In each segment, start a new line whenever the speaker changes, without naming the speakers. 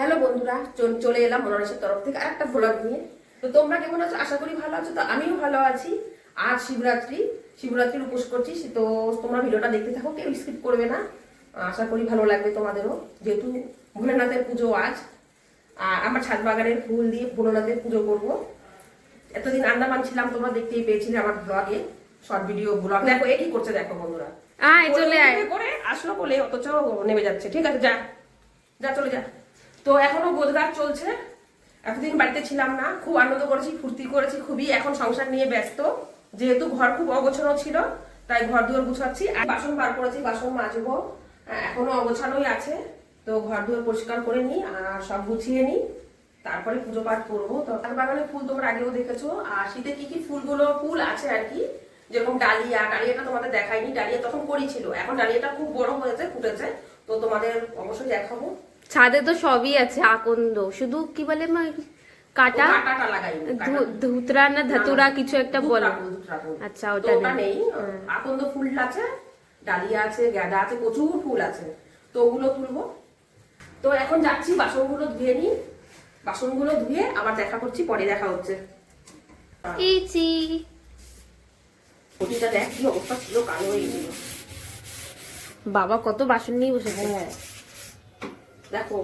Hello বন্ধুরা, চলে এলাম মোনালিসার তরফ থেকে আরেকটা ব্লগ নিয়ে। তো তোমরা কেমন আছো? আশা করি ভালো আছো। তো আমিও ভালো আছি। আজ শিবরাত্রির উপোস করছি। তো তোমরা ভিডিওটা দেখতে থাকো, কেউ স্কিপ করবে না। আশা করি ভালো লাগবে তোমাদেরও, যেহেতু ভোলেনাথের পুজো আজ। আর আমার ছাদ বাগানের ফুল দিয়ে ভোলেনাথের পুজো করবো। এতদিন আন্দামান ছিলাম, তোমরা দেখতেই পেয়েছিলে আমার ব্লগে, শর্ট ভিডিও ব্লগ। দেখো এ কি করছে, দেখো বন্ধুরা, করে আসলো বলে অথচ নেমে যাচ্ছে। ঠিক আছে, যা যা চলে যা। তো এখনো গোছগাছ চলছে। এতদিন বাড়িতে ছিলাম না, খুব আনন্দ করেছি, ফুর্তি করেছি খুবই। এখন সংসার নিয়ে ব্যস্ত, যেহেতু ঘর খুব অগোছানো ছিল, তাই ঘর দুয়ার গুছাচ্ছি। আর বাসন বার করেছি, বাসন মাজবো, এখনো অগোছানোই আছে। তো ঘর দুয়ার পরিষ্কার করে নিই আর সব গুছিয়ে নিই, তারপরে পুজো পাঠ করবো। তো তার বাগানে ফুল তোমরা আগেও দেখেছো। আর শীতে কি কি ফুল আছে আর কি, যেরকম ডালিয়াটা তোমাদের দেখাইনি। ডালিয়া তখন করেছিল, এখন ডালিয়াটা খুব বড় হয়েছে, ফুটেছে। তো তোমাদের অবশ্যই দেখাবো।
ছাদে তো সবই আছে, আকন্দ, শুধু কি বলে মা,
কাটাটা লাগাই,
ধুতরা না ধাতুরা কিছু একটা বলে। আচ্ছা, ওটা
নেই। আকন্দ ফুল আছে, ডালিয়া আছে, গাঁদা আছে, প্রচুর ফুল আছে। তো ওগুলো তুলবো। তো এখন যাচ্ছি, বাসনগুলো ধুয়ে নিই। বাসনগুলো ধুয়ে আবার দেখা করছি, পরে দেখা হচ্ছে। ওটিটা দেখ কি অবস্থা ছিল, কালো হয়ে গেল।
বাবা কত বাসন নিয়ে বসেছে।
হ্যাঁ দেখো,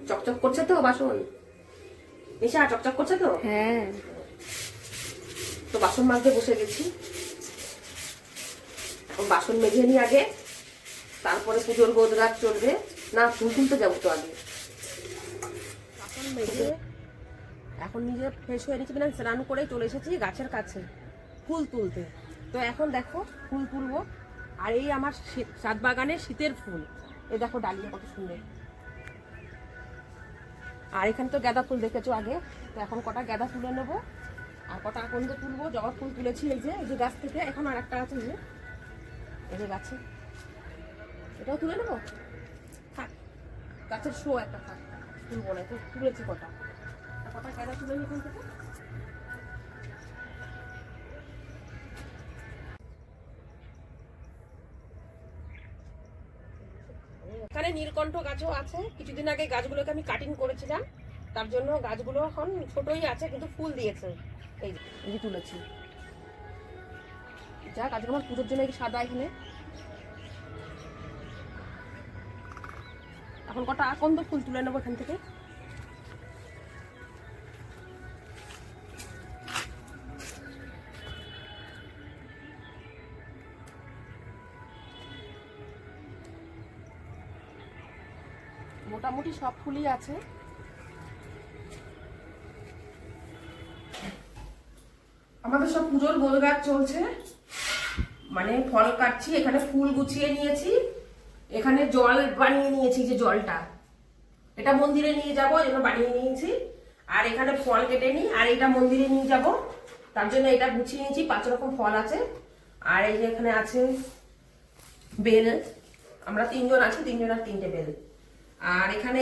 চকচক করছে তো বাসন। নিশা চকচক করছে তো।
হ্যাঁ,
তো বাসন মাজতে বসে গেছি। এখন বাসন মেজে নি আগে, তারপরে পুজোর গোছগাছ চলবে। না, ফুল তুলতে যাবো তো আগে। বাসন মেজে এখন নিজে ফ্রেশ হয়ে নিচ্ছি, মানে স্নান করে চলে এসেছি গাছের কাছে ফুল তুলতে। তো এখন দেখো ফুল তুলবো। আর এই আমার ছাদ বাগানের শীতের ফুল, এই দেখো ডালিয়া কত সুন্দর। আর এখানে তো গাঁদা ফুল দেখেছো আগে। তো এখন কটা গাঁদা তুলে নেবো, আর কটা আকন্দ তুলবো। জবা ফুল তুলেছি এই যে গাছ থেকে। এখন আর একটা আছে, এই যে গাছে, এটাও তুলে নেবো। থাক, গাছের শো একটা থাক, তুলবো না। তো তুলেছি কটা গাঁদা তুলে নি এখান থেকে। এখানে নীলকণ্ঠ গাছও আছে। কিছুদিন আগে গাছগুলোকে আমি কাটিং করেছিলাম, তার জন্য গাছগুলো এখন ছোটই আছে, কিন্তু ফুল দিয়েছে। এই যে তুলেছি। যাক, আজকে আমার পুজোর জন্য সাদা এখানে। এখন কটা আকন্দ ফুল তুলে নেবো এখান থেকে। মোটামুটি সব ফুলই আছে। আমাদের সব পুজোর গোছগাছ চলছে, মানে ফল কাটছি, এখানে ফুল গুছিয়ে নিয়েছি, এখানে জল বানিয়ে নিয়েছি। যে জলটা, এটা মন্দিরে নিয়ে যাব, এজন্য বানিয়ে নিয়েছি। আর এখানে ফল কেটে নিই, আর এটা মন্দিরে নিয়ে যাব, তার জন্য এটা গুছিয়ে নিয়েছি। 5 রকম ফল আছে। আর এই যে এখানে আছে বেল, আমরা 3 জন আছি, 3 জনের 3টে বেল। আর এখানে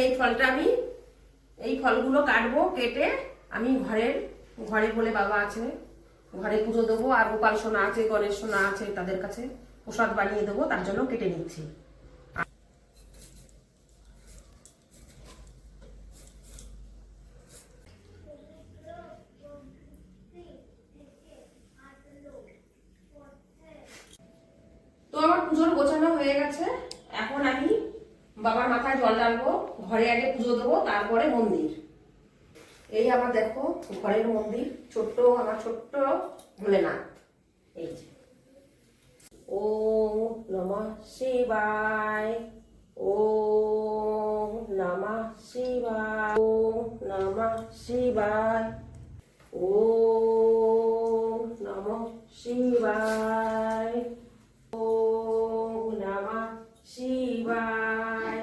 এই ফলগুলো কাটবো, কেটে আমি ঘরে বলে বাবা আছে, ঘরে পুজো দেবো। আর গোপাল সোনা আছে, গণেশ সোনা আছে, তাদের কাছে প্রসাদ বানিয়ে দেবো, তার জন্য কেটে নিচ্ছি। তো আমার পুজোর গোছানো হয়ে গেছে। এখন আমি বাবার মাথায় জল ঢালবো, ঘরে আগে পুজো দেবো, তারপরে মন্দির। এই আমার দেখো ঘরের মন্দির, আমার ছোট্ট ভোলেনাথ। এই যে ওম নমঃ শিবায়, ওম নমঃ শিবায়, ওম নমঃ শিবায়, ওম নমঃ শিবায়, ওম নমঃ শিবায়।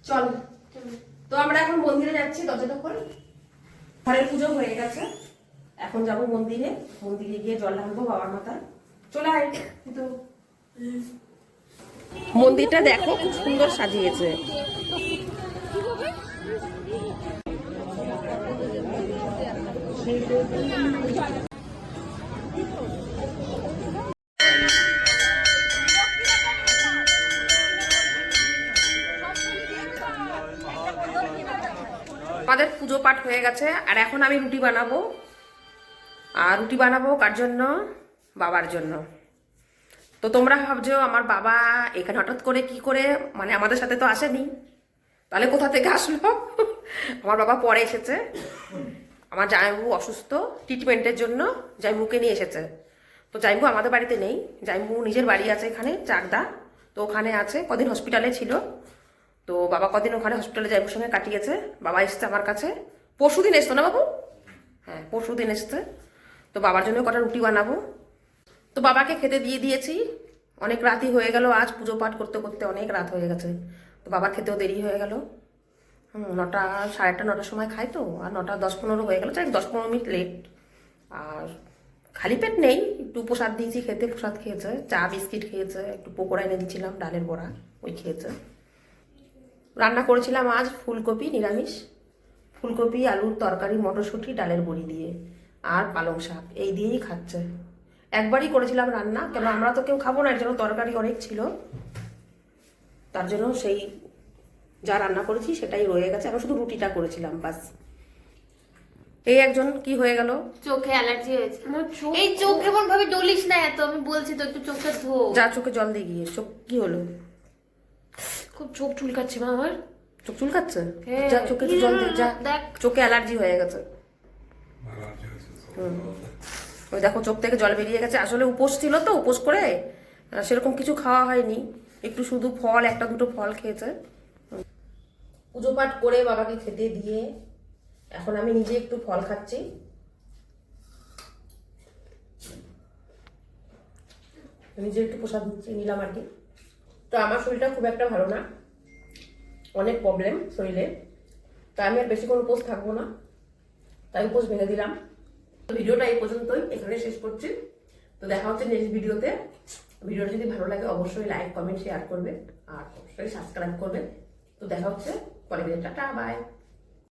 চল, তো আমরা এখন মন্দিরে যাচ্ছি। দরজাটা খোল। ঘরের পুজো হয়ে গেছে, এখন যাব মন্দিরে, মন্দিরে গিয়ে জল ঢালবো বাবার মাথায়। চলে আয় কিন্তু মন্দিরটা দেখো খুব সুন্দর সাজিয়েছে। আমাদের পুজো পাঠ হয়ে গেছে আর এখন আমি রুটি বানাবো। আর রুটি বানাবো কার জন্য? বাবার জন্য। তো তোমরা ভাবছো আমার বাবা এখানে হঠাৎ করে কি করে, মানে আমাদের সাথে তো আসেনি, তাহলে কোথা থেকে আসলো? আমার বাবা পরে এসেছে। আমার জামাইবাবু অসুস্থ, ট্রিটমেন্টের জন্য জামাইবাবুকে নিয়ে এসেছে। তো জামাইবাবু আমাদের বাড়িতে নেই, জামাইবাবু নিজের বাড়ি আছে এখানে চাকদা, তো ওখানে আছে। কদিন হসপিটালে ছিল, তো বাবা কদিন ওখানে হসপিটালে জামাইবাবুর সঙ্গে কাটিয়েছে। বাবা এসছে আমার কাছে, পরশুদিন এসতো না বাবু? হ্যাঁ পরশুদিন এসছে। তো বাবার জন্য কটা রুটি বানাবো। তো বাবাকে খেতে দিয়ে দিয়েছি, অনেক রাতই হয়ে গেল, আজ পুজো পাঠ করতে করতে অনেক রাত হয়ে গেছে। তো বাবার খেতেও দেরি হয়ে গেল। 9টা 8:30 9টার সময় খাই, তো আর 9টা 10-15 হয়ে গেল, 10-15 মিনিট লেট। আর খালি পেট নেই, একটু প্রসাদ দিয়েছি খেতে, প্রসাদ খেয়েছে, চা বিস্কিট খেয়েছে, একটু পকোড়া এনে দিয়েছিলাম ডালের বড়া, ওই খেয়েছে। রান্না করেছিলাম আজ ফুলকপি নিরামিষ, ফুলকপি আলুর তরকারি, মটরশুঁটি ডালের বড়ি দিয়ে, আর পালং শাক, এই দিয়েই খাচ্ছে। একবারই করেছিলাম রান্না, কেন আমরা তো কেউ খাবো না, এর জন্য তরকারি অনেক ছিল, তার জন্য সেই যা রান্না করেছি সেটাই রয়ে গেছে। আমি শুধু রুটিটা করেছিলাম বাস। এই একজন কি হয়ে গেল,
চোখে অ্যালার্জি হয়েছে। এই চোখ এমন ভাবে ডলিস না এত, আমি বলছি তো একটু চোখটা ধো।
যা চোখে জল দিয়ে গিয়ে। চোখ কি হলো?
খুব চোখ চুলকাচ্ছে মা আমার।
চোখ চুলকাচ্ছে?
হ্যাঁ।
যা চোখে একটু জল দিয়ে যা,
দেখ।
চোখে অ্যালার্জি হয়ে গেছে। ওই দেখো চোখ থেকে জল বেরিয়ে গেছে। আসলে উপোস ছিল তো, উপোস করে সেরকম কিছু খাওয়া হয়নি, একটু শুধু ফল, 1-2টো ফল খেয়েছে। পুজো পাঠ করে বাবাকে খেতে দিয়ে এখন আমি নিজে একটু ফল খাচ্ছি। নিজে একটু প্রসাদ নিলাম আর কি। তো আমার শরীরটা খুব একটা ভালো না, অনেক প্রবলেম শরীরে, তাই আমি আর বেশিক্ষণ উপোস থাকবো না, তাই উপোস ভেঙে দিলাম। ভিডিওটা এই পর্যন্তই, এখানে শেষ করছি। তো দেখা হচ্ছে নেক্সট ভিডিওতে। ভিডিওটা যদি ভালো লাগে অবশ্যই লাইক কমেন্ট শেয়ার করবে, আর অবশ্যই সাবস্ক্রাইব করবে। তো দেখা হচ্ছে পরের ভিডিও। Tata bye.